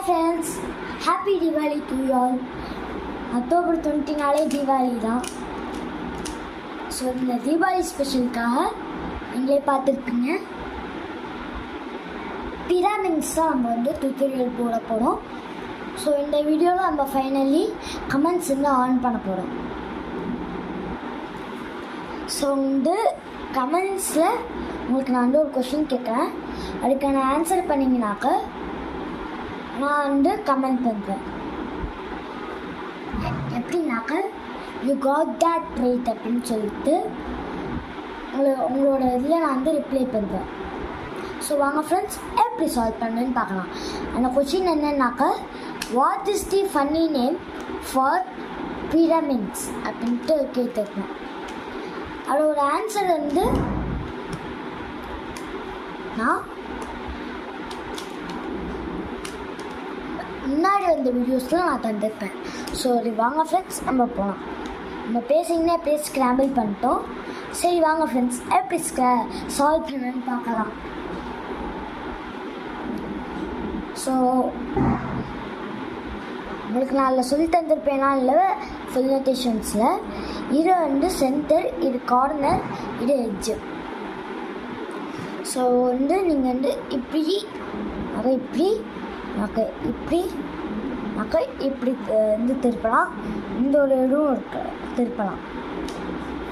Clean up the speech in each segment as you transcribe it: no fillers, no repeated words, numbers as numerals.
friends, happy Diwali to you all. October 24 Diwali தான். So இந்த தீபாவளி ஸ்பெஷலுக்காக நீங்களே பார்த்துருப்பீங்க. பிராமின்ஸ் தான் நம்ம வந்து டுட்டோரியல் போட போகிறோம். ஸோ இந்த வீடியோவில் நம்ம ஃபைனலி கமெண்ட்ஸ் வந்து ஆன் பண்ண போகிறோம். ஸோ வந்து கமெண்ட்ஸில் உங்களுக்கு நான் வந்து ஒரு கொஷின் கேட்குறேன். அதுக்கான ஆன்சர் பண்ணிங்கனாக்க நான் வந்து கமெண்ட் பண்ணுறேன். எப்படின்னாக்க யூ காட் தட் ரைட் அப்படின்னு சொல்லிட்டு உங்களோட இதில் நான் வந்து ரிப்ளை பண்ணுறேன். ஸோ வாங்க ஃப்ரெண்ட்ஸ், எப்படி சால்வ் பண்ணுறேன்னு பார்க்கலாம். அந்த கொஷின் என்னன்னாக்க, what is the funny name for pyramids அப்படின்ட்டு கேட்டிருக்கேன். அதோட ஆன்சர் வந்து நான் முன்னாடி வந்த வீடியோஸில் நான் தந்திருப்பேன். ஸோ அது வாங்க ஃப்ரெண்ட்ஸ், நம்ம போகலாம். நம்ம பேசிங்கன்னா எப்படி ஸ்க்ராம்பிள் பண்ணிட்டோம். சரி வாங்க ஃப்ரெண்ட்ஸ், எப்படி சால்வ் பண்ணணும்னு பார்க்கலாம். ஸோ உங்களுக்கு நான் அதில் சொல்லி தந்திருப்பேனா இல்லை ஃபுல் நோட்டேஷன்ஸில். இது வந்து சென்டர், இது கார்னர், இது எட்ஜு. ஸோ வந்து நீங்கள் வந்து இப்படி இப்படி இப்படி வந்து திருப்பலாம். இந்த ஒரு இதுவும் இருக்கு, திருப்பலாம்.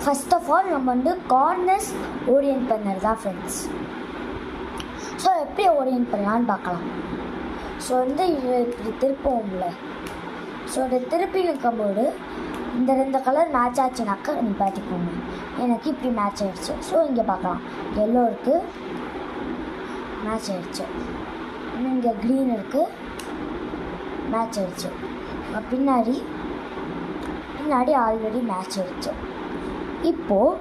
ஃபர்ஸ்ட் ஆஃப் ஆல் நம்ம வந்து கார்னர்ஸ் ஓரியன்ட் பண்ணுறது தான் ஃப்ரெண்ட்ஸ். ஸோ எப்படி ஓரியன்ட் பண்ணலான்னு பார்க்கலாம். ஸோ வந்து இது இப்படி திருப்போம்ல. ஸோ அதை திருப்பி இருக்கும்போது இந்த ரெண்டு கலர் மேட்ச் ஆச்சுனாக்கா நீ பார்த்துக்கோங்க. எனக்கு இப்படி மேட்ச் ஆகிடுச்சு. ஸோ இங்கே பார்க்கலாம், எல்லோ இருக்குது, மேட்ச் ஆகிடுச்சு. இங்கே க்ரீன் இருக்குது, மேட்ச் ஆகிடுச்சு. பின்னாடி ஆல்ரெடி மேட்ச் ஆகிடுச்சு. இப்போது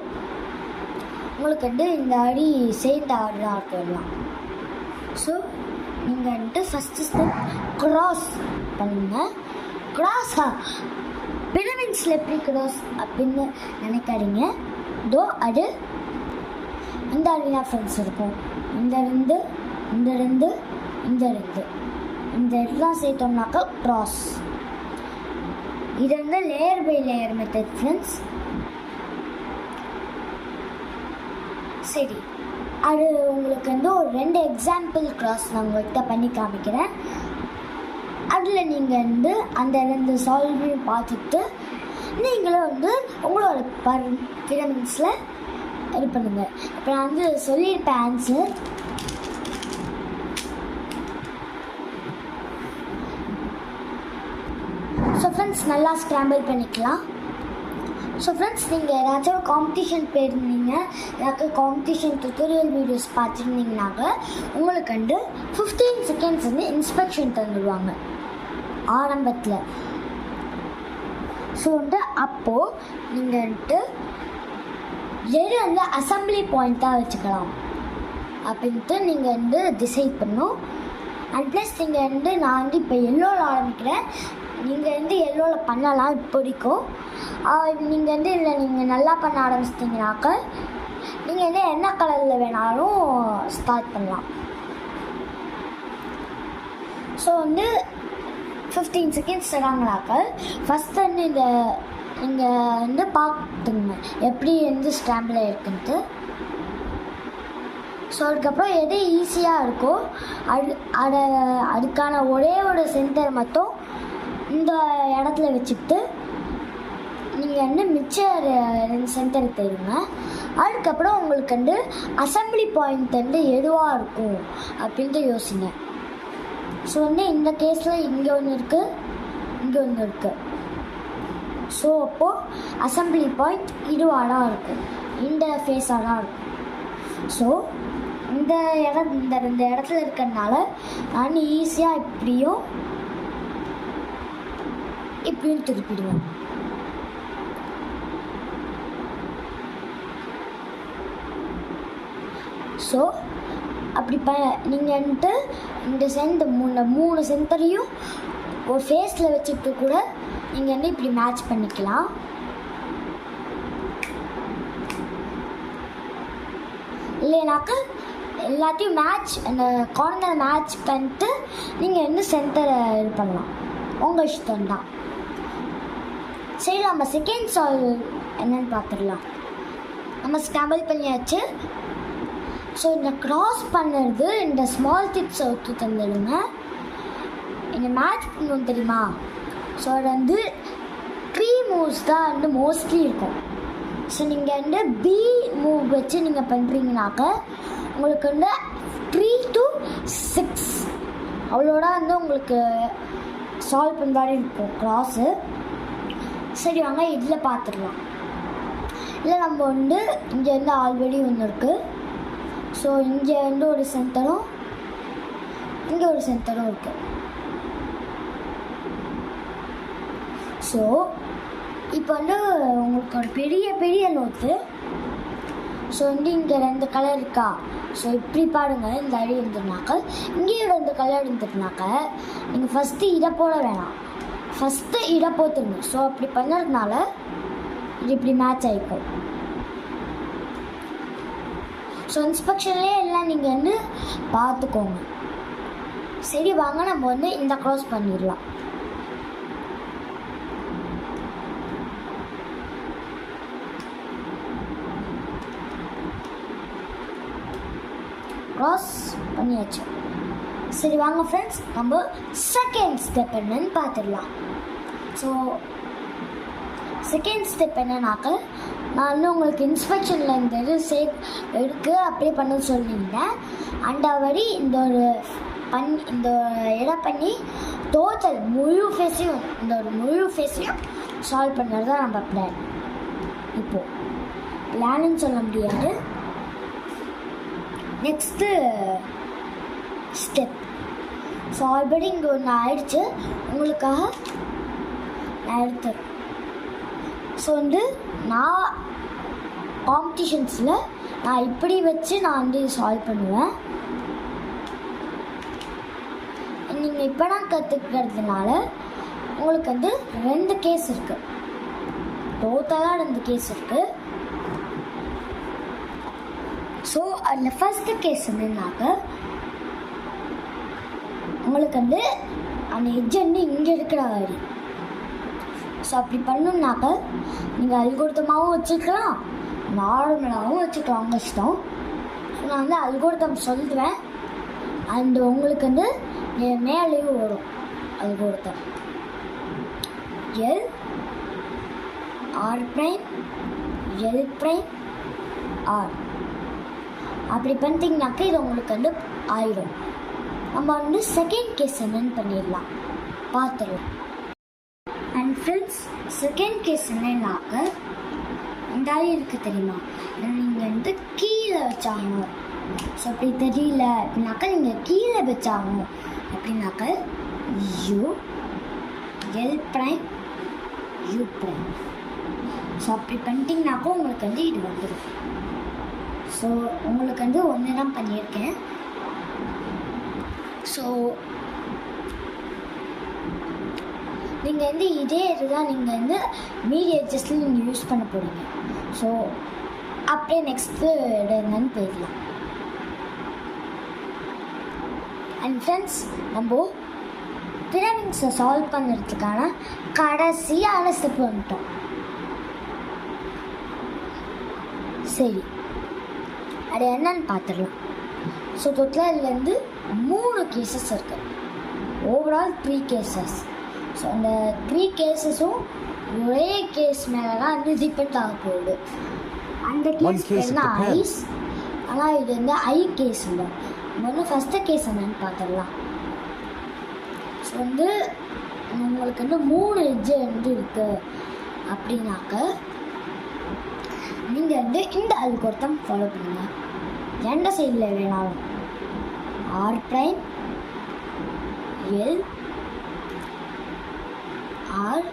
உங்களுக்கு வந்து இந்த அடி சேர்ந்த ஆடு தான் இருக்கலாம். ஸோ நீங்கள் வந்துட்டு ஃபஸ்ட்டு ஸ்டெப் க்ராஸ் பண்ணுங்க. க்ராஸா பிரமிட்ஸில் எப்படி க்ராஸ் அப்படின்னு நினைக்காதீங்க. தோ அது இந்த அடினா ஃப்ரெண்ட்ஸ் இருக்கும். இந்த ரெண்டு இந்த இதெல்லாம் சேர்த்தோம்னாக்கா க்ராஸ். இது வந்து layer by layer method friends. சரி, அது உங்களுக்கு வந்து ஒரு 2 எக்ஸாம்பிள் க்ராஸ் நான் உங்கள்கிட்ட பண்ணி காமிக்கிறேன். அதில் நீங்கள் வந்து அந்த 2 சால்வையும் பார்த்துட்டு நீங்களும் வந்து உங்களோட பிரமிட்ஸில் இது பண்ணுங்கள். இப்போ நான் வந்து சொல்லியிருப்பேன் ஆன்சர். ஸோ ஃப்ரெண்ட்ஸ், நல்லா ஸ்க்ராம்பிள் பண்ணிக்கலாம். ஸோ ஃப்ரெண்ட்ஸ், நீங்கள் ஏதாச்சும் காம்படிஷன் போயிருந்தீங்க, ஏதாச்சும் காம்படிஷன் டுட்டோரியல் வீடியோஸ் பார்த்துருந்தீங்கன்னாக்க உங்களுக்கு வந்து 15 செகண்ட்ஸ் வந்து இன்ஸ்பெக்ஷன் தந்துடுவாங்க ஆரம்பத்தில். ஸோ வந்து அப்போது நீங்கள் வந்துட்டு எது வந்து அசம்பிளி பாயிண்ட்டாக வச்சுக்கலாம் அப்படின்ட்டு நீங்கள் வந்து டிசைட் பண்ணணும். அண்ட் ப்ளஸ் நீங்கள் வந்து நான் வந்து இப்போ எல்லோவில் ஆரம்பிக்கிறேன். நீங்கள் வந்து எல்லோவில் பண்ணலாம் இப்போதைக்கும். நீங்கள் வந்து இல்லை நீங்கள் நல்லா பண்ண ஆரம்பிச்சிட்டிங்கனாக்க நீங்கள் வந்து என்ன கலரில் வேணாலும் ஸ்டார்ட் பண்ணலாம். ஸோ வந்து 15 செகண்ட்ஸ் தராங்கனாக்க ஃபஸ்ட்டு வந்து நீங்கள் வந்து பார்த்துங்க எப்படி வந்து ஸ்டாம்பில் இருக்குன்ட்டு. ஸோ அதுக்கப்புறம் எது ஈஸியாக இருக்கோ அதுக்கான ஒரே ஒரு சென்டர் மட்டும் இந்த இடத்துல வச்சுக்கிட்டு நீங்கள் வந்து மிச்சம் 2 சென்டர் தெரியுங்க. அதுக்கப்புறம் உங்களுக்கு வந்து அசம்பிளி பாயிண்ட் வந்து எதுவாக இருக்கும் அப்படின்ட்டு யோசிங்க. ஸோ வந்து இந்த கேஸில் இங்கே ஒன்று இருக்குது, இங்கே ஒன்று இருக்குது. ஸோ அப்போது அசம்பிளி பாயிண்ட் இதுவாக தான் இருக்கும், இந்த ஃபேஸாக தான் இருக்கும். ஸோ இந்த 2 இடத்துல இருக்கிறதுனால நான் ஈஸியாக இப்படியும் திருப்பிடுவேன். ஸோ அப்படி நீங்கள் வந்துட்டு இந்த 3 சென்டரையும் ஒரு ஃபேஸில் வச்சுட்டு கூட நீங்கள் வந்து இப்படி மேட்ச் பண்ணிக்கலாம். இல்லைனாக்கா எல்லாத்தையும் மேட்ச் அந்த கார்னர் மேட்ச் பண்ணிட்டு நீங்கள் வந்து சென்டரை இது பண்ணலாம், உங்கள் இஷ்டம் தான். சரி, நம்ம செகண்ட் சால்வ் என்னன்னு பார்த்துடலாம். நம்ம ஸ்க்ராம்பிள் பண்ணியாச்சு. ஸோ இந்த க்ராஸ் பண்ணுறது இந்த ஸ்மால் டிப்ஸை ஒத்து தந்துடுங்க. இந்த மேட்ச் பண்ணுவோம் தெரியுமா? ஸோ அது வந்து 3 மூவ்ஸ் தான் வந்து மோஸ்ட்லி இருக்கும். ஸோ நீங்கள் வந்து பி மூவ் வச்சு நீங்கள் பண்ணுறீங்கனாக்க உங்களுக்கு வந்து 3 to 6 அவ்வளோட வந்து உங்களுக்கு சால்வ் பண்ணுற மாதிரி இருக்கும் க்ராஸு. சரி வாங்க இதில் பார்த்துடலாம். இல்லை நம்ம வந்து இங்கே வந்து ஆல்ரெடி ஒன்று இருக்குது. ஸோ இங்கே வந்து ஒரு சென்டரும் இங்கே ஒரு சென்டரும் இருக்குது. ஸோ இப்போ வந்து உங்களுக்கு ஒரு பெரிய பெரிய நோட்டு. ஸோ வந்து இங்கே 2 கலர் இருக்கா? ஸோ இப்படி பாருங்கள், இந்த அடி இருந்துருனாக்க இங்கேயும் 2 கலர் இருந்துட்டுனாக்க நீங்கள் ஃபஸ்ட்டு இதை போட வேணாம், ஃபஸ்ட்டு இதை போத்துருங்க. ஸோ அப்படி பண்ணுறதுனால இது இப்படி மேட்ச் ஆகிக்கும். ஸோ இன்ஸ்பெக்ஷன்லேயே எல்லாம் நீங்கள் வந்து பார்த்துக்கோங்க. சரி வாங்க நம்ம வந்து இந்த க்ராஸ் பண்ணிடலாம். க்ராஸ் பண்ணியாச்சு. சரி வாங்க ஃப்ரெண்ட்ஸ், நம்ம செகண்ட் ஸ்டெப் என்னன்னு பார்த்துடலாம். ஸோ செகண்ட் ஸ்டெப் என்னன்னாக்க, நான் வந்து உங்களுக்கு இன்ஸ்பெக்ஷனில் இந்த இது எடுத்து அப்படியே பண்ண சொல்லியிருந்தேன். அண்டாவடி இந்த இடம் பண்ணி டோட்டல் முழு ஃபேஸையும் சால்வ் பண்ணுறது தான் நம்ம பிளான். இப்போது பிளான்னு சொல்ல முடியாது. Next step. ஸோ ஆல்ரெடி இங்கே ஒன்று ஆயிடுச்சு, உங்களுக்காக நான் எடுத்துறேன். ஸோ வந்து நான் காம்படிஷன்ஸில் நான் இப்படி வச்சு நான் வந்து சால்வ் பண்ணுவேன். நீங்கள் இப்போ தான் கற்றுக்கிறதுனால உங்களுக்கு வந்து 2 கேஸ் இருக்குது, டோட்டலாக 2 கேஸ் இருக்குது. ஸோ அதில் ஃபஸ்ட்டு கேஸ் என்னன்னாக்க, உங்களுக்கு வந்து அந்த எட்ஜ் வந்து இங்கே இருக்கிற மாதிரி. ஸோ அப்படி பண்ணணுன்னாக்க நீங்கள் அல்கோரிதமாகவும் வச்சுக்கலாம், நார்மலாகவும் வச்சுக்கலாம், உங்கள் இஷ்டம். ஸோ நான் வந்து அல்கோரிதம் சொல்லுவேன், அண்ட் உங்களுக்கு வந்து மேலேயும் வரும் algorithm. L R prime L prime R அப்படி பண்ணிட்டீங்கனாக்க இது உங்களுக்கு வந்து ஆயிடும். நம்ம வந்து செகண்ட் கேஸ் என்னன்னு பண்ணிடலாம், பார்த்துடலாம். அண்ட் ஃப்ரெண்ட்ஸ், செகண்ட் கேஸ் என்னன்னாக்க, இந்த ஆள் இருக்குது தெரியுமா, நீங்கள் வந்து கீழே வச்சாகணும். ஸோ அப்படி தெரியல அப்படின்னாக்கா நீங்கள் கீழே வச்சாகணும். அப்படின்னாக்க U L prime you prime. So அப்படி பண்ணிட்டீங்கனாக்கா உங்களுக்கு வந்து இது வந்துடும். ஸோ உங்களுக்கு வந்து ஒன்று தான் பண்ணியிருக்கேன். ஸோ நீங்கள் வந்து இதே இதுதான் நீங்கள் வந்து மீதி எட்ஜஸ்டில் நீங்கள் யூஸ் பண்ண போகிறீங்க. ஸோ அப்படியே நெக்ஸ்ட்டு என்னன்னு போயிடலாம். அண்ட் ஃப்ரெண்ட்ஸ், நம்ம பிரமிட்ஸை சால்வ் பண்ணுறதுக்கான கடைசியான ஸ்டெப் வந்துட்டோம். சரி, அது என்னன்னு பார்த்துடலாம். ஸோ டோட்டலாக இதுலேருந்து 3 கேசஸ் இருக்குது, ஓவரால் 3 கேசஸ். ஸோ அந்த 3 கேசஸும் ஒரே கேஸ் மேலே தான் வந்து டிபெண்ட் ஆக போகுது. அந்த கேஸ் என்ன ஐஸ், ஆனால் இது வந்து ஐ கேஸ் இல்லை. நம்ம வந்து ஃபஸ்ட்டு கேஸ் என்னன்னு பார்த்துடலாம். ஸோ வந்து உங்களுக்கு வந்து 3 எட்ஜு வந்து இருக்குது அப்படின்னாக்க நீங்கள் வந்து இந்த அல்கோரிதம் ஃபாலோ பண்ணுங்கள். எந்த சைடில் வேணாலும் R prime L R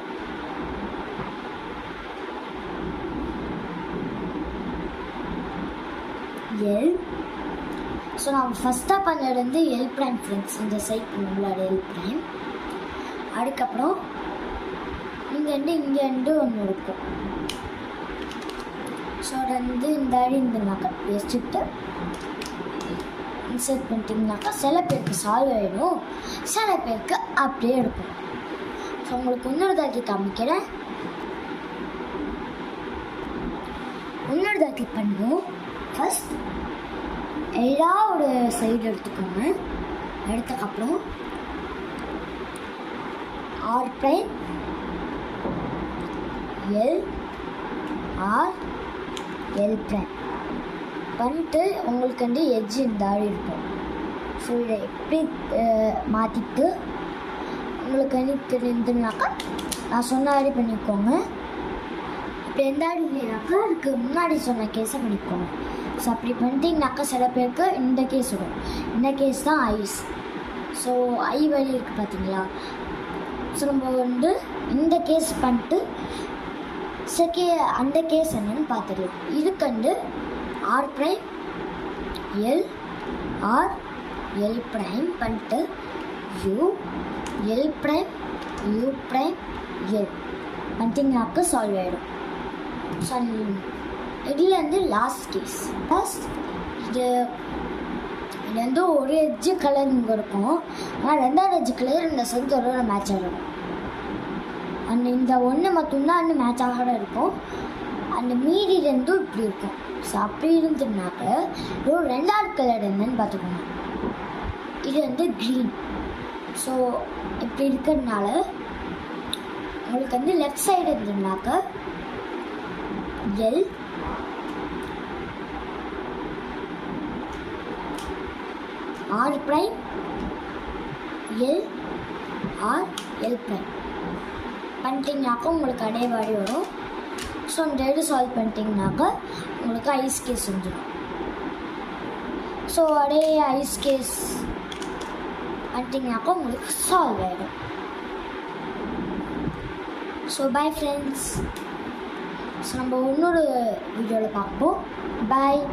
L. So நான் ஃபஸ்ட்டாக பண்ணது வந்து எல் ப்ரைம் ஃப்ரெண்ட்ஸ், இந்த சைட் நம்மளோட எல் ப்ரைம். அதுக்கப்புறம் இங்கே வந்து ஒன்று இருக்கும். ஸோ அதை வந்து இந்த அடி இந்த நகை வச்சுட்டு இன்சர்ட் பண்ணிட்டீங்கனாக்கா சில பேருக்கு சால்வ் ஆகிடும், சில பேருக்கு அப்படியே இருக்கும். ஸோ உங்களுக்கு இன்னொரு தாக்கி காமிக்கிறேன். இன்னொரு தாக்கி பண்ணுவோம். ஃபஸ்ட் எல்லா ஒரு சைடு எடுத்துக்கோங்க. எடுத்ததுக்கப்புறம் R prime L R L prime பண்ணிட்டு உங்களுக்கு வந்து எட்ஜ் இந்த ஆடி இருக்கும். ஸோ இதை எப்படி மாற்றிட்டு உங்களுக்கு வந்து தெரிஞ்சுனாக்கா நான் சொன்ன ஆடி பண்ணிக்கோங்க. இப்போ எந்த ஆடி இல்லைனாக்கா அதுக்கு முன்னாடி சொன்ன கேஸை பண்ணிக்கோங்க. ஸோ அப்படி பண்ணிட்டீங்கனாக்கா சில பேருக்கு இந்த கேஸ் வரும். இந்த கேஸ் தான் ஐஸ். ஸோ ஐ வலி இருக்குது பார்த்தீங்களா? ஸோ நம்ம வந்து இந்த கேஸ் பண்ணிட்டு அந்த கேஸ் என்னன்னு பார்த்துடலாம். இதுக்கு வந்து R prime L R L prime பண்ணிட்டு U L prime U prime L பண்ணிட்டீங்கனாக்கா சால்வ் ஆகிடும். ஸோ இதில் வந்து லாஸ்ட் கேஸ். இது வந்து ஒரு எட்ஜு கலர் இங்கே இருக்கும், ஆனால் ரெண்டாவது எட்ஜு கலர் இந்த சென்டரோட மேட்ச் ஆகிடும். அந்த இந்த ஒன்று மட்டும்தான் வந்து மேட்ச் ஆகாத இருக்கும். அந்த மீதி ரெண்டும் இப்படி இருக்கும். ஸோ அப்படி இருந்துனாக்க ஒரு ரெண்டாவது கலர் என்னன்னு பார்த்துக்கோங்க. இது வந்து க்ரீன். ஸோ இப்படி இருக்கிறதுனால உங்களுக்கு வந்து லெஃப்ட் சைடு இருந்ததுனாக்க L R prime L R L prime பண்ணிட்டீங்கனாக்கா உங்களுக்கு அதே மாதிரி வரும். ஸோ இந்த இது சால்வ் பண்ணிட்டீங்கனாக்கா உங்களுக்கு ஐஸ் கேஸ் வந்துடும். ஸோ அதே ஐஸ் கேஸ் பண்ணிட்டீங்கனாக்கா உங்களுக்கு சால்வ் ஆகிடும். So bye friends. ஸோ நம்ம இன்னொரு வீடியோவில் பார்ப்போம். பாய்.